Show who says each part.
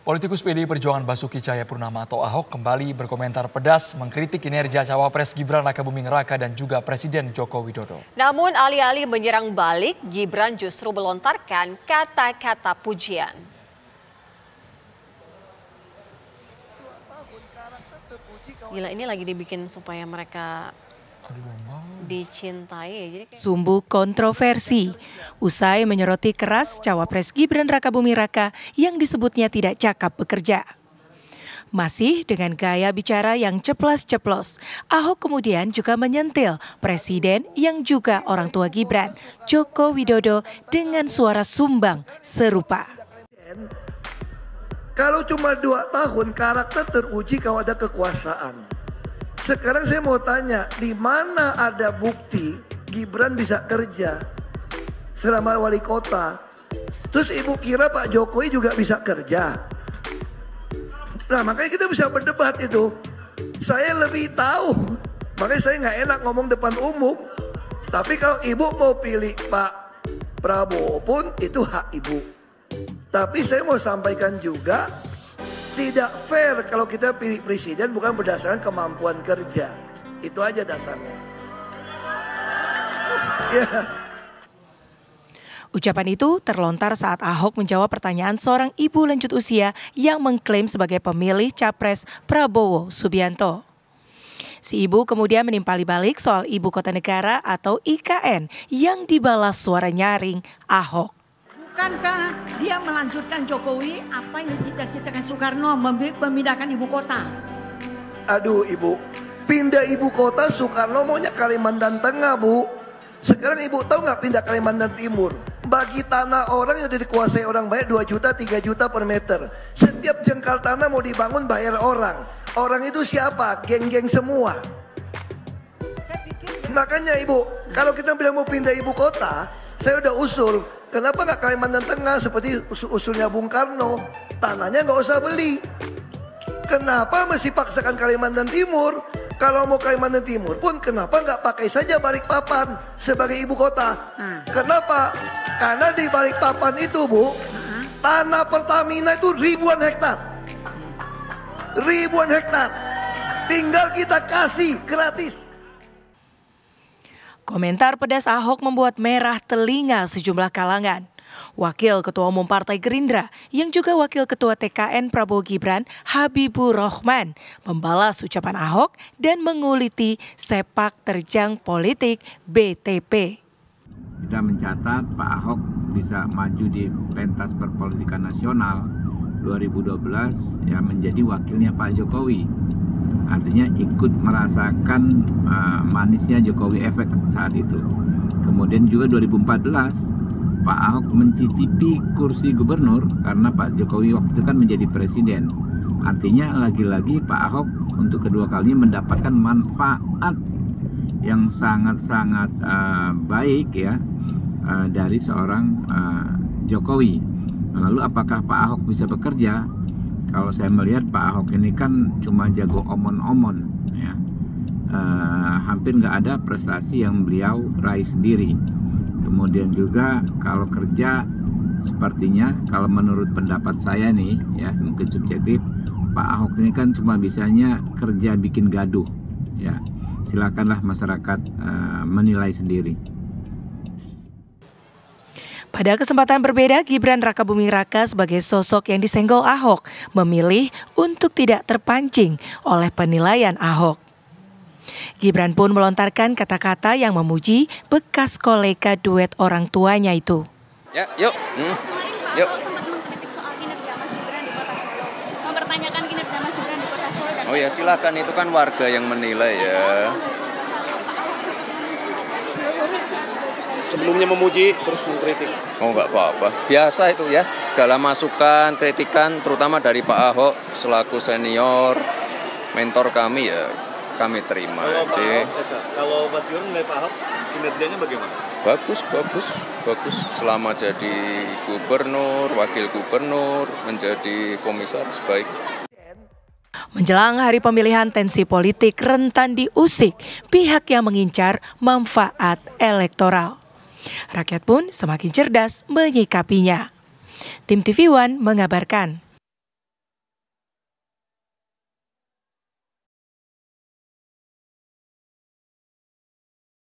Speaker 1: Politikus PDI Perjuangan Basuki Cahayapurnama atau Ahok kembali berkomentar pedas mengkritik kinerja Cawapres Gibran Rakabuming Raka dan juga Presiden Joko Widodo.
Speaker 2: Namun alih-alih menyerang balik, Gibran justru melontarkan kata-kata pujian. Gila, ini lagi dibikin supaya mereka dicintai.
Speaker 3: Sumbu kontroversi usai menyoroti keras Cawapres Gibran Rakabuming Raka yang disebutnya tidak cakap bekerja. Masih dengan gaya bicara yang ceplas-ceplos, Ahok kemudian juga menyentil Presiden yang juga orang tua Gibran, Joko Widodo, dengan suara sumbang serupa.
Speaker 4: Kalau cuma 2 tahun karakter teruji kalau ada kekuasaan. Sekarang saya mau tanya, di mana ada bukti Gibran bisa kerja selama wali kota? Terus ibu kira Pak Jokowi juga bisa kerja? Nah, makanya kita bisa berdebat itu. Saya lebih tahu, makanya saya nggak enak ngomong depan umum. Tapi kalau ibu mau pilih Pak Prabowo pun itu hak ibu. Tapi saya mau sampaikan juga, tidak fair kalau kita pilih presiden bukan berdasarkan kemampuan kerja. Itu aja dasarnya. Ya.
Speaker 3: Ucapan itu terlontar saat Ahok menjawab pertanyaan seorang ibu lanjut usia yang mengklaim sebagai pemilih Capres Prabowo Subianto. Si ibu kemudian menimpali balik soal Ibu Kota Negara atau IKN yang dibalas suara nyaring Ahok.
Speaker 5: Bukankah dia melanjutkan Jokowi apa yang dicita-citakan Soekarno memindahkan ibu kota?
Speaker 4: Aduh ibu, pindah ibu kota Soekarno maunya Kalimantan Tengah bu. Sekarang ibu tahu nggak pindah Kalimantan Timur? Bagi tanah orang yang dikuasai orang banyak 2 juta, 3 juta per meter. Setiap jengkal tanah mau dibangun bayar orang. Orang itu siapa? Geng-geng semua. Makanya ibu, kalau kita bilang mau pindah ibu kota, saya udah usul. Kenapa nggak Kalimantan Tengah seperti usulnya Bung Karno? Tanahnya nggak usah beli. Kenapa mesti paksakan Kalimantan Timur? Kalau mau Kalimantan Timur pun kenapa nggak pakai saja Balikpapan sebagai ibu kota? Kenapa? Karena di Balikpapan itu bu, tanah Pertamina itu ribuan hektar. Ribuan hektar. Tinggal kita kasih gratis.
Speaker 3: Komentar pedas Ahok membuat merah telinga sejumlah kalangan. Wakil Ketua Umum Partai Gerindra yang juga Wakil Ketua TKN Prabowo Gibran, Habibur Rahman, membalas ucapan Ahok dan menguliti sepak terjang politik BTP.
Speaker 6: Kita mencatat Pak Ahok bisa maju di pentas perpolitikan nasional 2012 ya menjadi wakilnya Pak Jokowi. Artinya ikut merasakan manisnya Jokowi efek saat itu. Kemudian juga 2014 Pak Ahok mencicipi kursi gubernur karena Pak Jokowi waktu itu kan menjadi presiden. Artinya lagi-lagi Pak Ahok untuk kedua kalinya mendapatkan manfaat yang sangat-sangat baik ya dari seorang Jokowi. Lalu apakah Pak Ahok bisa bekerja? Kalau saya melihat Pak Ahok ini kan cuma jago omon-omon, ya. Hampir nggak ada prestasi yang beliau raih sendiri. Kemudian juga kalau kerja, sepertinya kalau menurut pendapat saya nih, ya mungkin subjektif, Pak Ahok ini kan cuma bisanya kerja bikin gaduh, ya. Silakanlah masyarakat menilai sendiri.
Speaker 3: Pada kesempatan berbeda, Gibran Rakabuming Raka sebagai sosok yang disenggol Ahok memilih untuk tidak terpancing oleh penilaian Ahok. Gibran pun melontarkan kata-kata yang memuji bekas kolega duet orang tuanya itu.
Speaker 7: Ya, yuk. Yuk.
Speaker 8: Mempertanyakan kinerja Mas Gibran di Kota Solo dan
Speaker 7: Oh ya, silakan, itu kan warga yang menilai ya.
Speaker 9: Sebelumnya memuji, terus mengkritik.
Speaker 7: Oh nggak apa-apa, biasa itu ya. Segala masukan, kritikan, terutama dari Pak Ahok selaku senior, mentor kami ya, kami terima aja.
Speaker 9: Kalau Mas Gibran menilai Pak Ahok, kinerjanya bagaimana?
Speaker 7: Bagus. Selama jadi gubernur, wakil gubernur, menjadi komisaris baik.
Speaker 3: Menjelang hari pemilihan, tensi politik rentan diusik pihak yang mengincar manfaat elektoral. Rakyat pun semakin cerdas menyikapinya. Tim TV One mengabarkan.